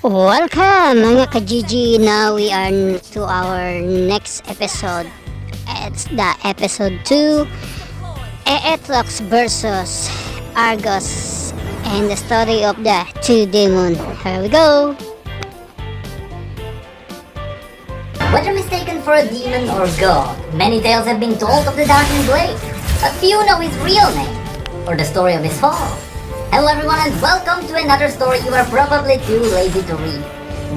Welcome mga ka-GG. Now we are to our next episode. It's the episode 2, Aatrox versus Argos, and the story of the two Damon. Here we go. Whether mistaken for a demon or god, many tales have been told of the Darkened Blade. A few know his real name, or the story of his fall. Hello everyone and welcome to another story you are probably too lazy to read.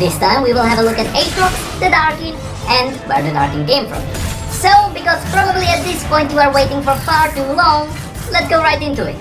This time we will have a look at Aatrox, the Darkin, and where the Darkin came from. So, because probably at this point you are waiting for far too long, let's go right into it.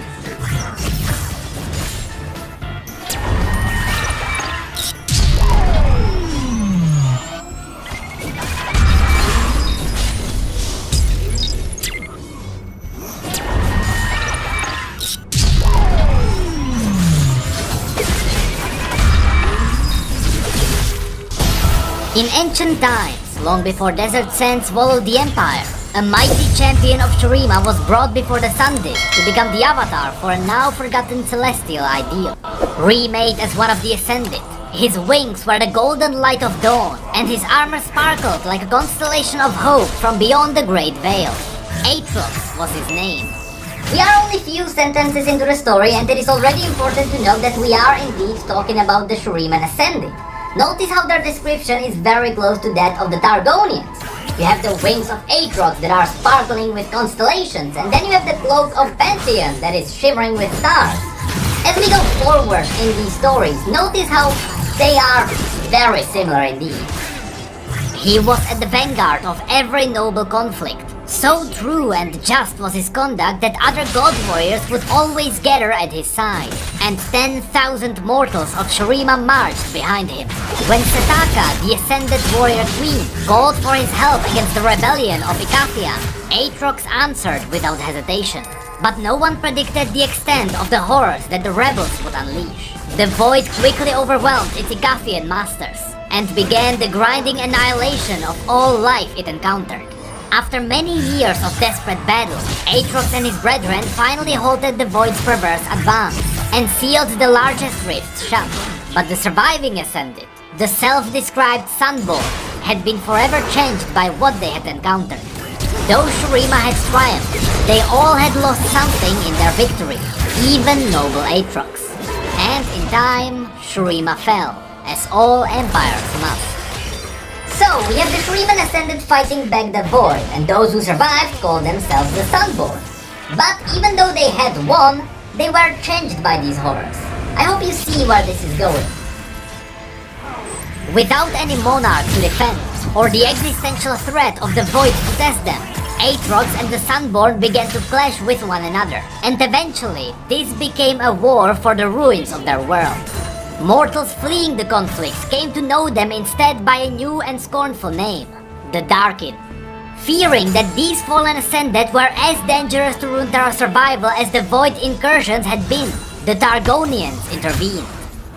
In ancient times, long before desert sands swallowed the empire, a mighty champion of Shurima was brought before the sun disk to become the avatar for a now forgotten celestial ideal. Remade as one of the Ascended, his wings were the golden light of dawn, and his armor sparkled like a constellation of hope from beyond the Great Veil. Aatrox was his name. We are only few sentences into the story, and it is already important to note that we are indeed talking about the Shuriman Ascended. Notice how their description is very close to that of the Targonians. You have the wings of Aatrox that are sparkling with constellations, and then you have the cloak of Pantheon that is shimmering with stars. As we go forward in these stories, notice how they are very similar indeed. He was at the vanguard of every noble conflict. So true and just was his conduct that other god warriors would always gather at his side, and 10,000 mortals of Shurima marched behind him. When Setaka, the Ascended Warrior Queen, called for his help against the rebellion of Ikathia, Aatrox answered without hesitation. But no one predicted the extent of the horrors that the rebels would unleash. The void quickly overwhelmed its Ikathian masters, and began the grinding annihilation of all life it encountered. After many years of desperate battles, Aatrox and his brethren finally halted the Void's perverse advance and sealed the largest rifts shut. But the surviving Ascended, the self-described Sunborn, had been forever changed by what they had encountered. Though Shurima had triumphed, they all had lost something in their victory, even noble Aatrox. And in time, Shurima fell, as all empires must. So, we have the Shuriman Ascended fighting back the Void, and those who survived called themselves the Sunborn. But even though they had won, they were changed by these horrors. I hope you see where this is going. Without any monarch to defend, or the existential threat of the Void to test them, Aatrox and the Sunborn began to clash with one another, and eventually, this became a war for the ruins of their world. Mortals fleeing the conflicts came to know them instead by a new and scornful name, the Darkin. Fearing that these fallen Ascended were as dangerous to Runeterra's survival as the Void incursions had been, the Targonians intervened.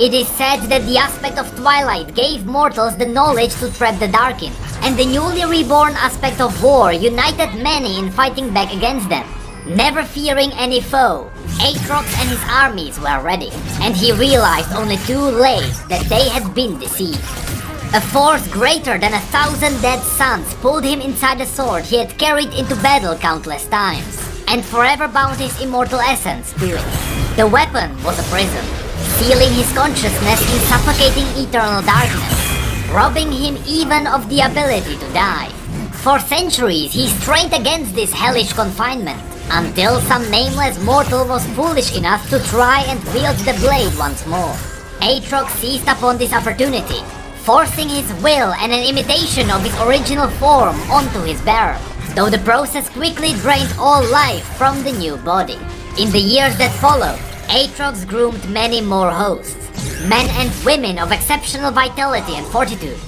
It is said that the aspect of Twilight gave mortals the knowledge to trap the Darkin, and the newly reborn aspect of war united many in fighting back against them. Never fearing any foe, Aatrox and his armies were ready, and he realized only too late that they had been deceived. A force greater than 1,000 dead suns pulled him inside the sword he had carried into battle countless times, and forever bound his immortal essence to it. The weapon was a prison, sealing his consciousness in suffocating eternal darkness, robbing him even of the ability to die. For centuries he strained against this hellish confinement, until some nameless mortal was foolish enough to try and wield the blade once more. Aatrox seized upon this opportunity, forcing his will and an imitation of his original form onto his bearer, though the process quickly drained all life from the new body. In the years that followed, Aatrox groomed many more hosts, men and women of exceptional vitality and fortitude.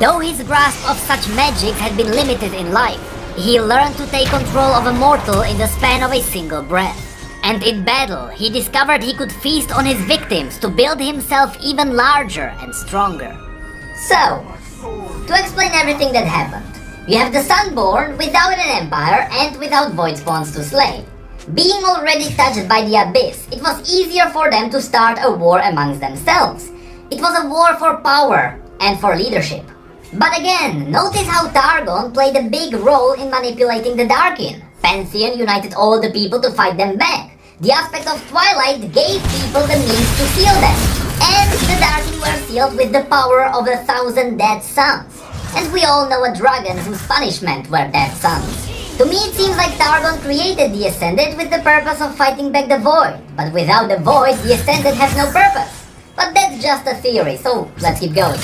Though his grasp of such magics had been limited in life, he learned to take control of a mortal in the span of a single breath. And in battle, he discovered he could feast on his victims to build himself even larger and stronger. So, to explain everything that happened, you have the Sunborn without an empire and without void spawns to slay. Being already touched by the abyss, it was easier for them to start a war amongst themselves. It was a war for power and for leadership. But again, notice how Targon played a big role in manipulating the Darkin. Pantheon united all the people to fight them back. The aspect of Twilight gave people the means to seal them. And the Darkin were sealed with the power of 1,000 dead suns. And we all know a dragon whose punishment were dead suns. To me it seems like Targon created the Ascended with the purpose of fighting back the Void. But without the Void, the Ascended has no purpose. But that's just a theory, so let's keep going.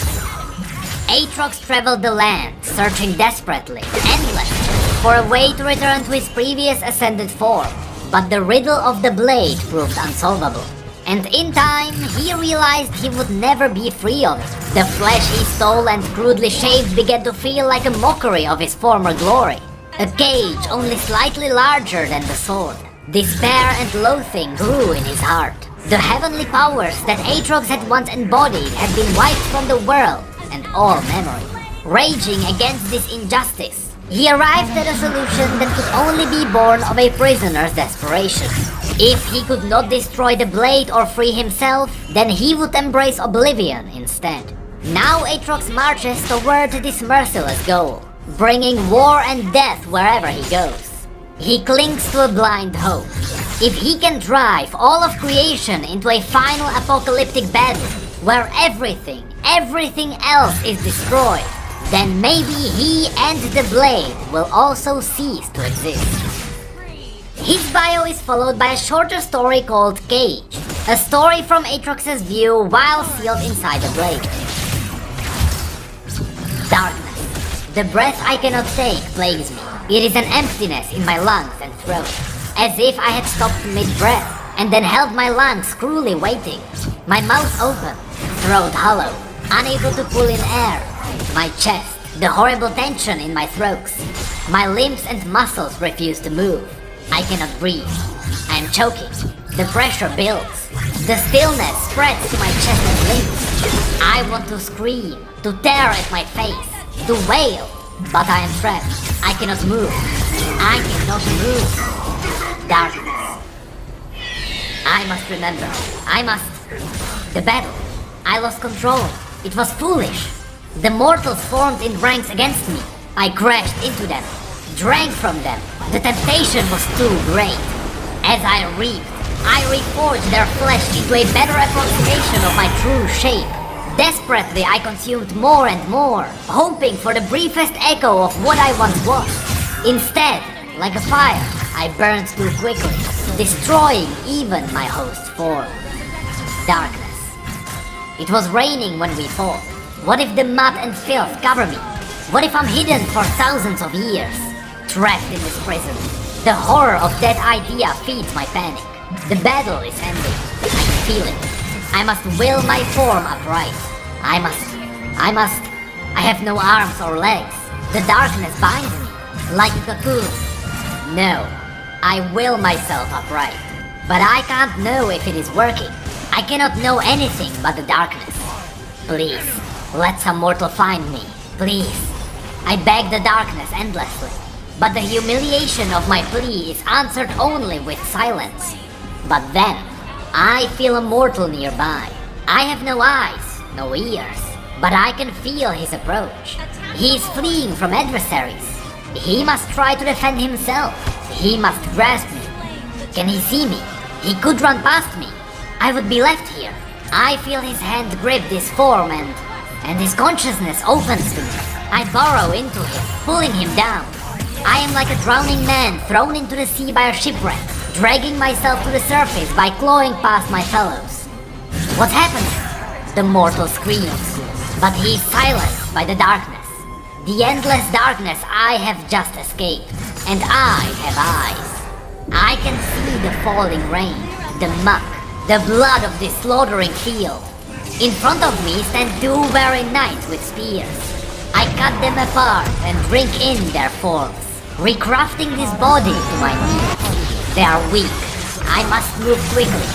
Aatrox traveled the land, searching desperately, endlessly, for a way to return to his previous Ascended form. But the riddle of the blade proved unsolvable. And in time, he realized he would never be free of it. The flesh he stole and crudely shaved began to feel like a mockery of his former glory. A cage only slightly larger than the sword. Despair and loathing grew in his heart. The heavenly powers that Aatrox had once embodied had been wiped from the world and all memory. Raging against this injustice, he arrived at a solution that could only be born of a prisoner's desperation. If he could not destroy the blade or free himself, then he would embrace oblivion instead. Now Aatrox marches toward this merciless goal, bringing war and death wherever he goes. He clings to a blind hope. If he can drive all of creation into a final apocalyptic battle, where everything else is destroyed, then maybe he and the blade will also cease to exist. His bio is followed by a shorter story called Cage, a story from Aatrox's view while sealed inside the blade. Darkness. The breath I cannot take plagues me. It is an emptiness in my lungs and throat, as if I had stopped mid-breath and then held my lungs cruelly waiting. My mouth open, throat hollow, unable to pull in air. My chest, the horrible tension in my throat. My limbs and muscles refuse to move. I cannot breathe. I am choking. The pressure builds. The stillness spreads to my chest and limbs. I want to scream, to tear at my face, to wail, but I am trapped. I cannot move. I cannot move. Darkness. I must remember. The battle. I lost control. It was foolish. The mortals formed in ranks against me. I crashed into them, drank from them. The temptation was too great. As I reaped, I reforged their flesh into a better approximation of my true shape. Desperately, I consumed more and more, hoping for the briefest echo of what I once was. Instead, like a fire, I burned too quickly, destroying even my host form. Darkness. It was raining when we fought. What if the mud and filth cover me? What if I'm hidden for thousands of years? Trapped in this prison. The horror of that idea feeds my panic. The battle is ending. I can feel it. I must will my form upright. I have no arms or legs. The darkness binds me, like a cocoon. No, I will myself upright. But I can't know if it is working. I cannot know anything but the darkness. Please, let some mortal find me. Please. I beg the darkness endlessly. But the humiliation of my plea is answered only with silence. But then, I feel a mortal nearby. I have no eyes, no ears, but I can feel his approach. He is fleeing from adversaries. He must try to defend himself. He must grasp me. Can he see me? He could run past me. I would be left here. I feel his hand grip this form and his consciousness opens to me. I burrow into him, pulling him down. I am like a drowning man thrown into the sea by a shipwreck, dragging myself to the surface by clawing past my fellows. What's happening? The mortal screams, but he is silenced by the darkness. The endless darkness I have just escaped, and I have eyes. I can see the falling rain, the muck, the blood of this slaughtering field. In front of me stand two weary knights with spears. I cut them apart and drink in their forms, recrafting this body to my needs. They are weak. I must move quickly.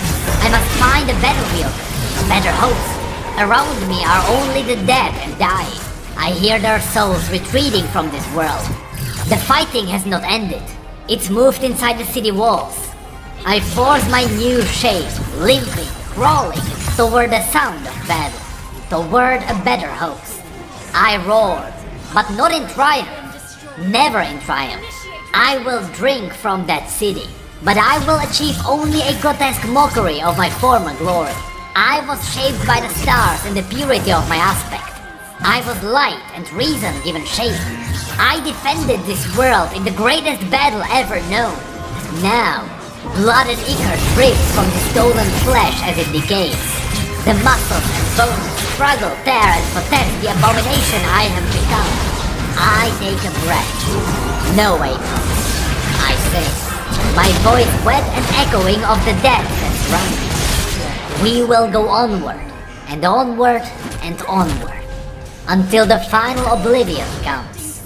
I must find a better wielder, a better host. Around me are only the dead and dying. I hear their souls retreating from this world. The fighting has not ended. It's moved inside the city walls. I force my new shape, limping, crawling, toward the sound of battle. toward a better host. I roared, but not in triumph. Never in triumph. I will drink from that city, but I will achieve only a grotesque mockery of my former glory. I was shaped by the stars in the purity of my aspect. I was light and reason given shape. I defended this world in the greatest battle ever known. Now, blood and ichor drips from the stolen flesh as it decays. The muscles and bones struggle, tear and protect the abomination I have become. I take a breath. No, Aatrox. I say, my voice wet and echoing of the death that surrounds me. We will go onward, and onward, and onward, until the final oblivion comes.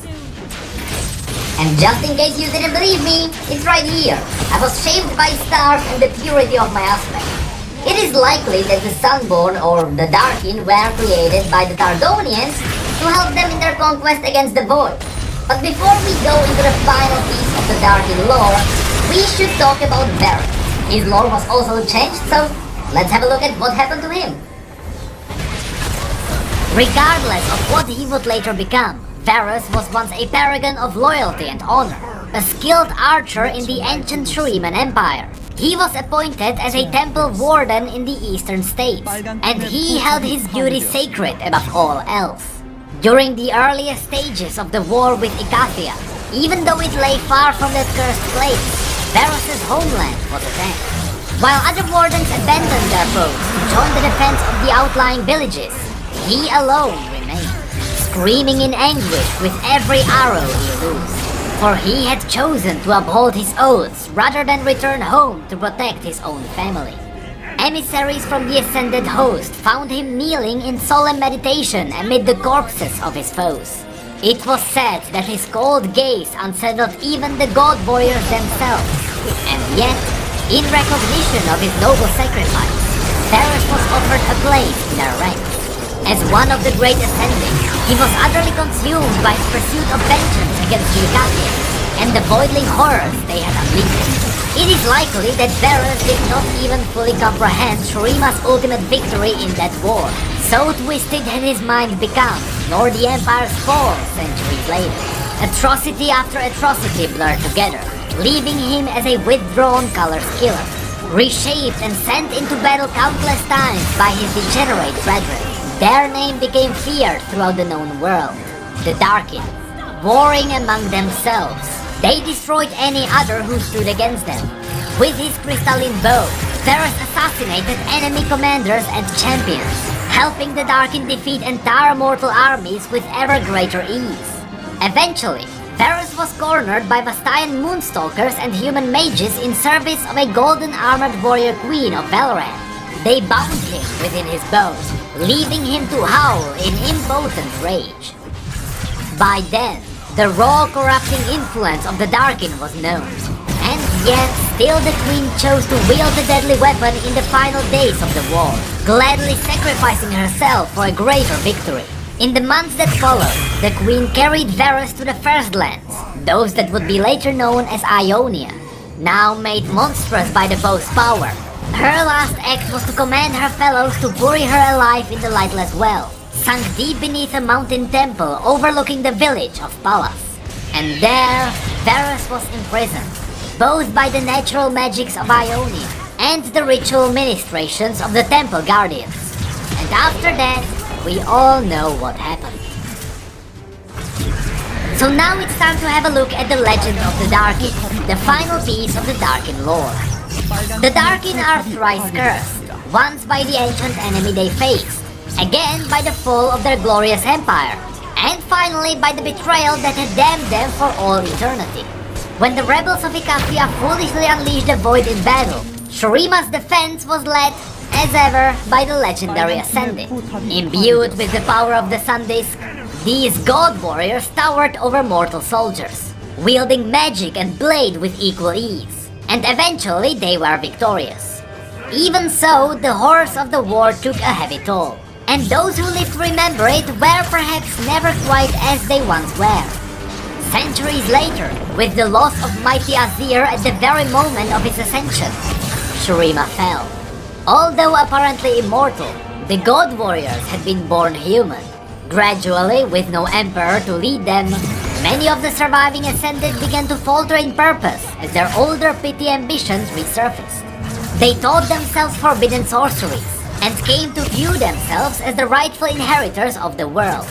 And just in case you didn't believe me, it's right here. I was shaped by stars and the purity of my aspect. It is likely that the Sunborn or the Darkin were created by the Tardonians to help them in their conquest against the Void. But before we go into the final piece of the Darkin lore, we should talk about Varus. His lore was also changed, so let's have a look at what happened to him. Regardless of what he would later become, Varus was once a paragon of loyalty and honor, a skilled archer in the ancient Shuriman Empire. He was appointed as a temple warden in the eastern states, and he held his duty sacred above all else. During the earliest stages of the war with Icathia, even though it lay far from that cursed place, Varus' homeland was attacked. While other wardens abandoned their posts to join the defense of the outlying villages, he alone remained, screaming in anguish with every arrow he loosed. For he had chosen to uphold his oaths rather than return home to protect his own family. Emissaries from the ascended host found him kneeling in solemn meditation amid the corpses of his foes. It was said that his cold gaze unsettled even the god warriors themselves. And yet, in recognition of his noble sacrifice, Varus was offered a place in their ranks. As one of the great ascending, he was utterly consumed by his pursuit of vengeance against the Icathia and the voidling horrors they had unleashed. It is likely that Varus did not even fully comprehend Shurima's ultimate victory in that war. So twisted had his mind become, nor the Empire's fall centuries later. Atrocity after atrocity blurred together, leaving him as a withdrawn color killer, reshaped and sent into battle countless times by his degenerate brethren. Their name became feared throughout the known world. The Darkin, warring among themselves, they destroyed any other who stood against them. With his crystalline bow, Varus assassinated enemy commanders and champions, helping the Darkin defeat entire mortal armies with ever greater ease. Eventually, Varus was cornered by Vastayan moonstalkers and human mages in service of a golden-armored warrior queen of Valoran. They bound him within his bows, leaving him to howl in impotent rage. By then, the raw corrupting influence of the Darkin was known, and yet still the queen chose to wield the deadly weapon in the final days of the war, gladly sacrificing herself for a greater victory. In the months that followed, the queen carried Varus to the First Lands, those that would be later known as Ionia, now made monstrous by the bow's power. Her last act was to command her fellows to bury her alive in the lightless well, sunk deep beneath a mountain temple overlooking the village of Pallas. And there, Varus was imprisoned, both by the natural magics of Ionia and the ritual ministrations of the temple guardians. And after that, we all know what happened. So now it's time to have a look at the legend of the Darkin, the final piece of the Darkin lore. The Darkin are thrice cursed, once by the ancient enemy they faced, again by the fall of their glorious empire, and finally by the betrayal that had damned them for all eternity. When the rebels of Icathia foolishly unleashed the Void in battle, Shurima's defense was led, as ever, by the legendary Ascending. Imbued with the power of the Sun Disk, these god warriors towered over mortal soldiers, wielding magic and blade with equal ease. And eventually they were victorious. Even so, the horrors of the war took a heavy toll, and those who lived to remember it were perhaps never quite as they once were. Centuries later, with the loss of mighty Azir at the very moment of his ascension, Shurima fell. Although apparently immortal, The God Warriors had been born human. Gradually, with no emperor to lead them, many of the surviving Ascended began to falter in purpose as their older petty ambitions resurfaced. They taught themselves forbidden sorceries and came to view themselves as the rightful inheritors of the world.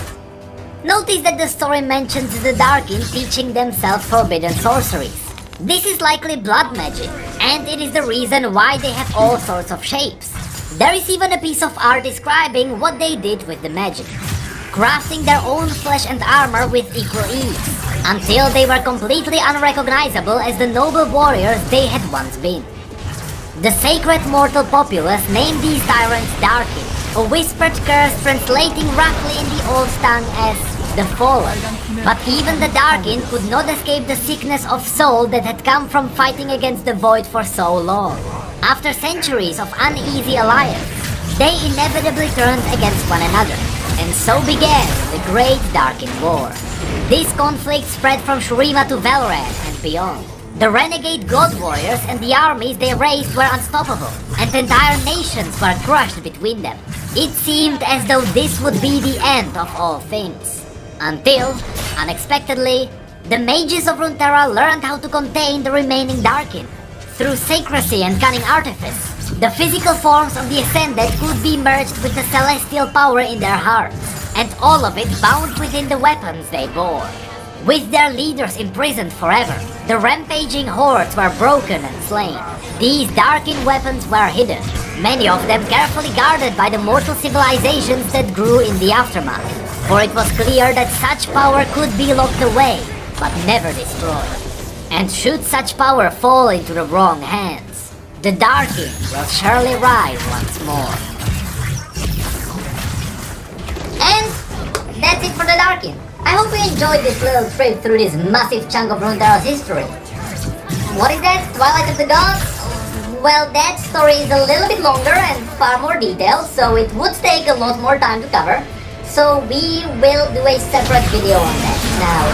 Notice that the story mentions the Darkin teaching themselves forbidden sorceries. This is likely blood magic, and it is the reason why they have all sorts of shapes. There is even a piece of art describing what they did with the magic, crafting their own flesh and armor with equal ease, until they were completely unrecognizable as the noble warriors they had once been. The sacred mortal populace named these tyrants Darkin, a whispered curse translating roughly in the old tongue as the Fallen. But even the Darkin could not escape the sickness of soul that had come from fighting against the Void for so long. After centuries of uneasy alliance, they inevitably turned against one another, and so began the Great Darkin War. This conflict spread from Shurima to Valoran and beyond. The renegade God Warriors and the armies they raised were unstoppable, and entire nations were crushed between them. It seemed as though this would be the end of all things. Until, unexpectedly, the mages of Runeterra learned how to contain the remaining Darkin. Through secrecy and cunning artifice, the physical forms of the Ascended could be merged with the celestial power in their hearts, and all of it bound within the weapons they bore. With their leaders imprisoned forever, the rampaging hordes were broken and slain. These Darkin weapons were hidden, many of them carefully guarded by the mortal civilizations that grew in the aftermath, for it was clear that such power could be locked away, but never destroyed. And should such power fall into the wrong hands, the Darkin will surely rise once more. And that's it for the Darkin. I hope you enjoyed this little trip through this massive chunk of Runeterra's history. What is that? Twilight of the Gods? Well, that story is a little bit longer and far more detailed, so it would take a lot more time to cover. So we will do a separate video on that. Now,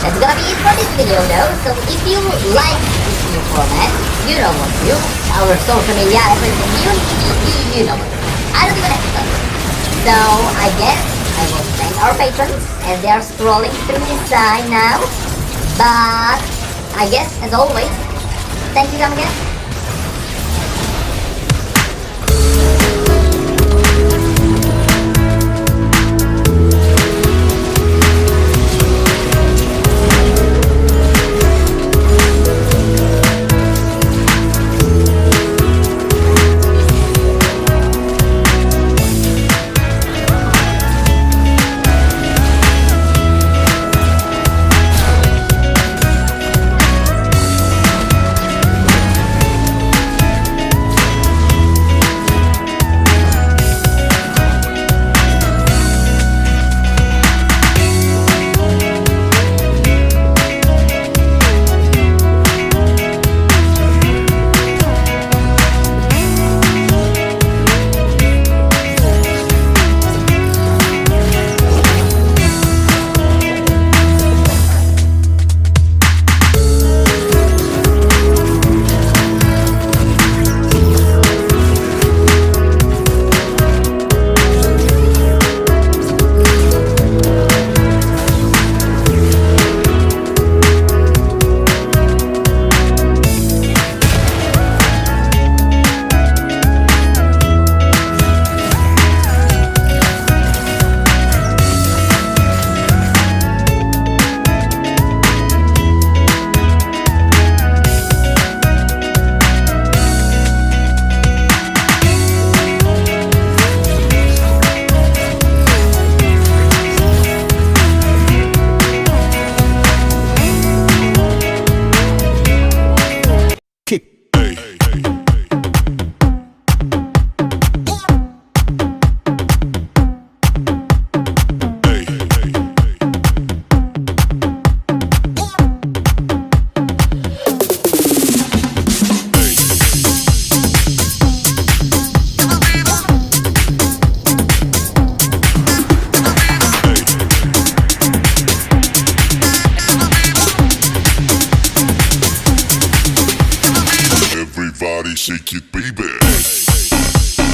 that's gonna be it for this video though, so if you like this new format, you know what to do. Our social media, everything, you know what to do. I don't even have to tell you. So, I guess I will thank our patrons as they are scrolling through this side now. But I guess, as always, thank you, come again.